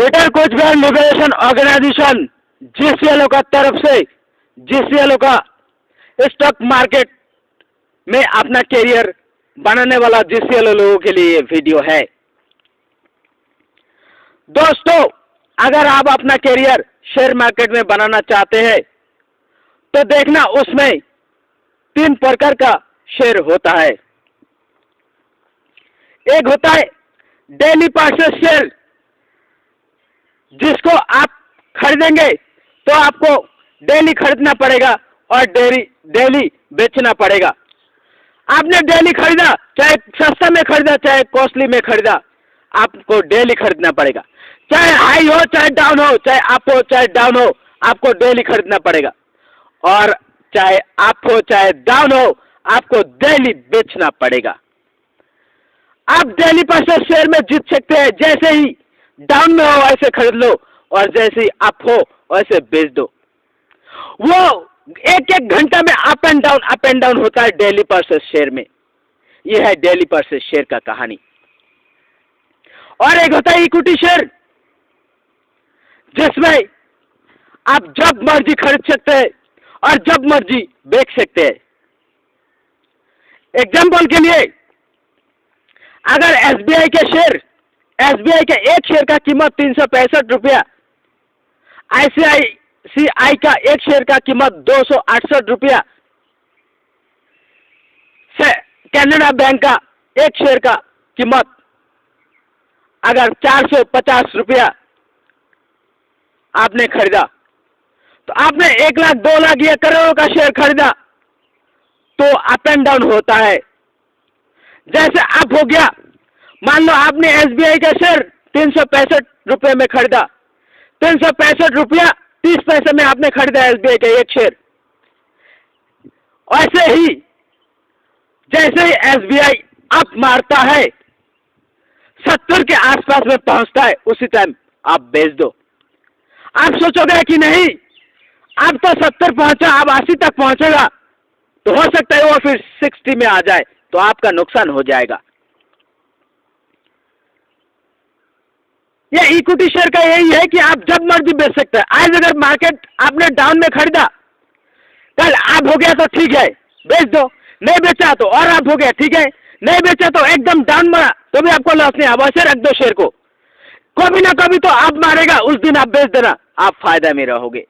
Greater Cooch Behar liberation organisation GCLO का तरफ से जीसीएलओ का स्टॉक मार्केट में अपना कैरियर बनाने वाला जीसीएलओ लोगों के लिए ये वीडियो है। दोस्तों, अगर आप अपना कैरियर शेयर मार्केट में बनाना चाहते हैं तो देखना उसमें 3 प्रकार का शेयर होता है। एक होता है डेली परचेस शेयर, जिसको आप खरीदेंगे तो आपको डेली खरीदना पड़ेगा और डेली बेचना पड़ेगा। आपने डेली खरीदा, चाहे सस्ता में खरीदा चाहे कॉस्टली में खरीदा, आपको डेली खरीदना पड़ेगा। चाहे हाई हो चाहे डाउन हो, चाहे अप हो चाहे डाउन हो, आपको डेली खरीदना पड़ेगा। और चाहे अप हो चाहे डाउन हो, आपको डेली बेचना पड़ेगा। आप डेली परचेस शेयर में जीत सकते हैं। जैसे ही डाउन में हो ऐसे खरीद लो और जैसे ही अप हो वैसे बेच दो। वो एक घंटा में अप एंड डाउन होता है डेली परचेस शेयर में। यह है डेली परचेस शेयर का कहानी। और एक होता है इक्विटी शेयर, जिसमें आप जब मर्जी खरीद सकते हैं और जब मर्जी बेच सकते हैं। एग्जाम्पल के लिए, अगर एसबीआई के एक शेयर का कीमत 365 रुपया, आईसीआईसीआई का एक शेयर का कीमत 268 रुपया, कैनरा बैंक का एक शेयर का कीमत अगर 450 रुपया आपने खरीदा, तो आपने 1 लाख 2 लाख या करोड़ों का शेयर खरीदा तो अप एंड डाउन होता है। जैसे अप हो गया, मान लो आपने एसबीआई का शेयर 365 रुपये में खरीदा, 365 रुपया 30 पैसे में आपने खरीदा एसबीआई का एक शेयर। ऐसे ही जैसे ही एसबीआई अप मारता है, 70 के आसपास में पहुंचता है, उसी टाइम आप बेच दो। आप सोचोगे कि नहीं अब तो 70 पहुंचा, अब 80 तक पहुंचेगा, तो हो सकता है वो फिर 60 में आ जाए, तो आपका नुकसान हो जाएगा। यह इक्विटी शेयर का यही है कि आप जब मर्जी बेच सकते हैं। आज अगर मार्केट आपने डाउन में खरीदा, कल अप हो गया तो ठीक है बेच दो, नहीं बेचा तो और अप हो गया ठीक है, नहीं बेचा तो एकदम डाउन मारा तो भी आपको लॉस नहीं, अब ऐसे रख दो शेयर को, कभी ना कभी तो आप मारेगा, उस दिन आप बेच देना, आप फायदा में रहोगे।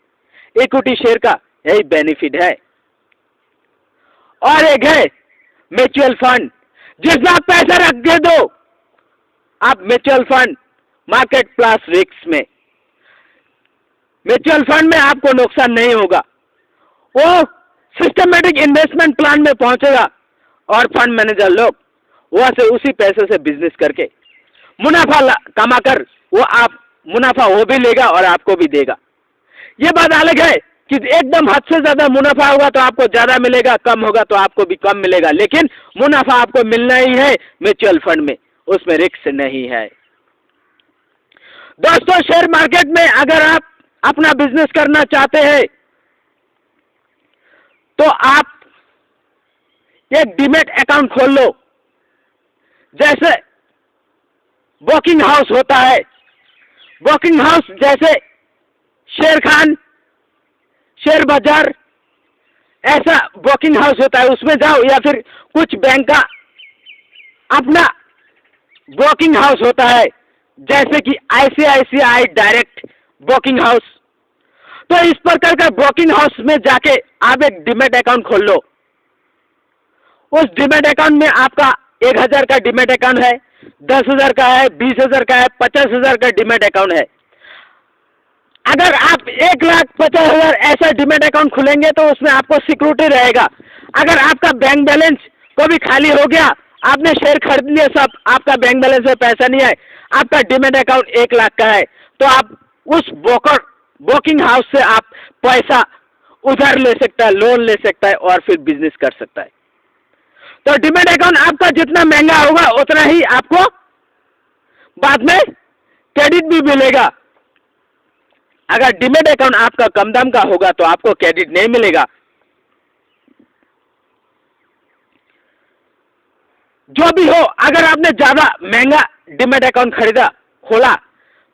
इक्विटी शेयर का यही बेनिफिट है। और एक है म्यूचुअल फंड, जिसमें आप पैसा रख दे दो। आप mutual fund market plus risk में, म्यूचुअल फंड में आपको नुकसान नहीं होगा। वो सिस्टमेटिक इन्वेस्टमेंट प्लान में पहुंचेगा और फंड मैनेजर लोग वहां से उसी पैसे से बिजनेस करके मुनाफा कमाकर मुनाफा वो भी लेगा और आपको भी देगा। ये बात अलग है कि एकदम हद से ज्यादा मुनाफा होगा तो आपको ज्यादा मिलेगा, कम होगा तो आपको भी कम मिलेगा, लेकिन मुनाफा आपको मिलना ही है म्यूचुअल फंड में, उसमें रिस्क नहीं है। दोस्तों, शेयर मार्केट में अगर आप अपना बिजनेस करना चाहते हैं तो आप एक डीमैट अकाउंट खोल लो। जैसे ब्रोकिंग हाउस होता है, ब्रोकिंग हाउस जैसे शेर खान, शेयर बाजार, ऐसा ब्रोकिंग हाउस होता है, उसमें जाओ। या फिर कुछ बैंक का अपना ब्रोकिंग हाउस होता है, जैसे कि आईसीआईसीआई डायरेक्ट ब्रोकिंग हाउस। तो इस प्रकार का ब्रोकिंग हाउस में जाके आप एक डीमैट अकाउंट खोल लो। उस डीमैट अकाउंट में आपका 1000 का डीमैट अकाउंट है, 10,000 का है, 20,000 का है, 50,000 का डीमैट अकाउंट है। अगर आप 1,50,000 ऐसा डीमैट अकाउंट खुलेंगे तो उसमें आपको सिक्योरिटी रहेगा। अगर आपका बैंक बैलेंस कभी खाली हो गया, आपने शेयर खरीद लिया, सब आपका बैंक बैलेंस में पैसा नहीं है, आपका डीमैट अकाउंट 1 लाख का है, तो आप उस ब्रोकिंग हाउस से आप पैसा उधार ले सकता है, लोन ले सकता है और फिर बिजनेस कर सकता है। तो डीमैट अकाउंट आपका जितना महंगा होगा उतना ही आपको बाद में क्रेडिट भी मिलेगा। अगर डीमैट अकाउंट आपका कम दाम का होगा तो आपको क्रेडिट नहीं मिलेगा। जो भी हो, अगर आपने ज्यादा महंगा डीमैट अकाउंट खोला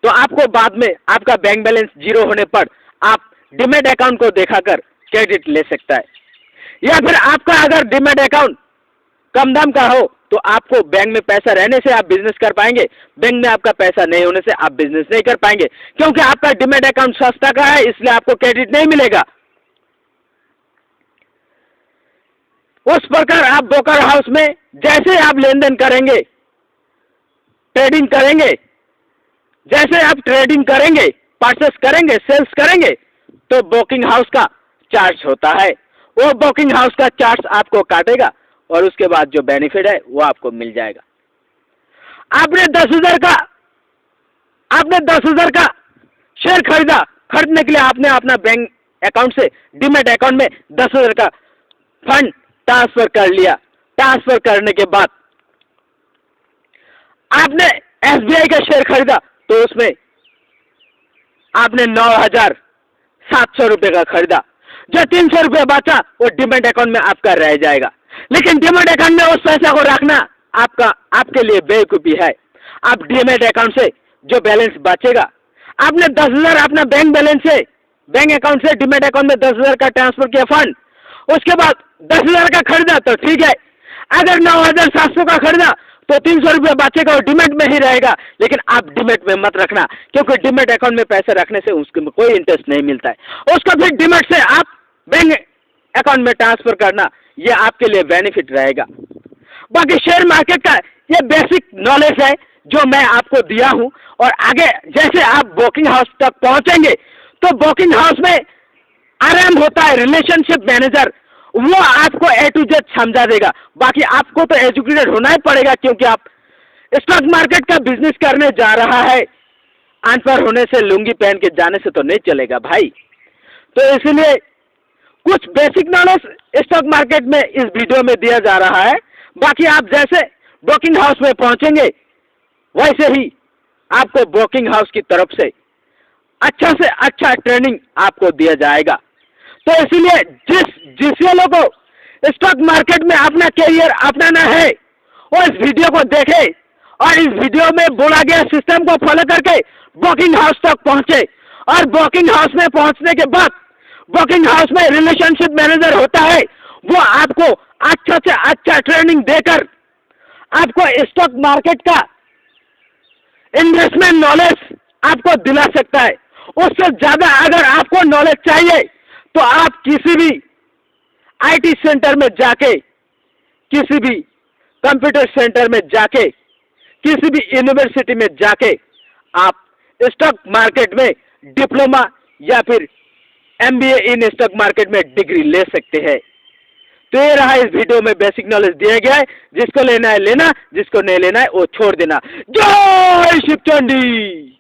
तो आपको बाद में आपका बैंक बैलेंस जीरो होने पर आप डीमैट अकाउंट को दिखाकर क्रेडिट ले सकता है। या फिर आपका अगर डीमैट अकाउंट कम दाम का हो तो आपको बैंक में पैसा रहने से आप बिजनेस कर पाएंगे, बैंक में आपका पैसा नहीं होने से आप बिजनेस नहीं कर पाएंगे, क्योंकि आपका डीमैट अकाउंट सस्ता का है, इसलिए आपको क्रेडिट नहीं मिलेगा। उस प्रकार आप ब्रोकर हाउस में जैसे आप लेन देन करेंगे, ट्रेडिंग करेंगे, जैसे आप ट्रेडिंग करेंगे, परचेस करेंगे, सेल्स करेंगे, तो ब्रोकिंग हाउस का चार्ज होता है। वो ब्रोकिंग हाउस का चार्ज आपको काटेगा और उसके बाद जो बेनिफिट है वो आपको मिल जाएगा। आपने 10,000 का शेयर खरीदा, खरीदने के लिए आपने अपना बैंक अकाउंट से डीमैट अकाउंट में 10,000 का फंड ट्रांसफर कर लिया। ट्रांसफर करने के बाद आपने एसबीआई का शेयर खरीदा, तो उसमें आपने 9,700 रुपए का खरीदा। जो 300 रुपये बचा वो डीमैट अकाउंट में आपका रह जाएगा। लेकिन डीमैट अकाउंट में उस पैसा को रखना आपके लिए बेवकूफी है। आप डीमैट अकाउंट से जो बैलेंस बचेगा, आपने 10,000 अपना बैंक अकाउंट से डीमैट अकाउंट में 10,000 का ट्रांसफर किया फंड, उसके बाद 10,000 का खरीदा तो ठीक है। अगर 9,700 का खरीदा तो 300 रुपये बचेगा और डीमैट में ही रहेगा। लेकिन आप डीमैट में मत रखना, क्योंकि डीमैट अकाउंट में पैसे रखने से उसमें कोई इंटरेस्ट नहीं मिलता है। उसका फिर डीमैट से आप बैंक अकाउंट में ट्रांसफर करना, ये आपके लिए बेनिफिट रहेगा। बाकी शेयर मार्केट का ये बेसिक नॉलेज है जो मैं आपको दिया हूं, और आगे जैसे आप ब्रोकिंग हाउस तक पहुंचेंगे तो ब्रोकिंग हाउस में आराम होता है, रिलेशनशिप मैनेजर वो आपको ए टू जेड समझा देगा। बाकी आपको तो एजुकेटेड होना ही पड़ेगा, क्योंकि आप स्टॉक मार्केट का बिजनेस करने जा रहा है। अनपढ़ होने से, लुंगी पहन के जाने से तो नहीं चलेगा भाई। तो इसलिए कुछ बेसिक नॉलेज स्टॉक मार्केट में इस वीडियो में दिया जा रहा है। बाकी आप जैसे ब्रोकिंग हाउस में पहुंचेंगे वैसे ही आपको ब्रोकिंग हाउस की तरफ से से अच्छा ट्रेनिंग आपको दिया जाएगा। तो इसलिए जिस लोगों को स्टॉक मार्केट में अपना कैरियर अपनाना है वो इस वीडियो को देखे और इस वीडियो में बोला गया सिस्टम को फॉलो करके ब्रोकिंग हाउस तक पहुंचे। और ब्रोकिंग हाउस में पहुंचने के बाद ब्रोकिंग हाउस में रिलेशनशिप मैनेजर होता है, वो आपको अच्छा से अच्छा ट्रेनिंग देकर आपको स्टॉक मार्केट का इन्वेस्टमेंट नॉलेज आपको दिला सकता है। उससे ज्यादा अगर आपको नॉलेज चाहिए तो आप किसी भी आईटी सेंटर में जाके, किसी भी कंप्यूटर सेंटर में जाके, किसी भी यूनिवर्सिटी में जाके आप स्टॉक मार्केट में डिप्लोमा या फिर एमबीए इन स्टॉक मार्केट में डिग्री ले सकते हैं। तो ये रहा इस वीडियो में बेसिक नॉलेज दिया गया है। जिसको लेना है लेना, जिसको नहीं लेना है वो छोड़ देना। जय शिव चंडी।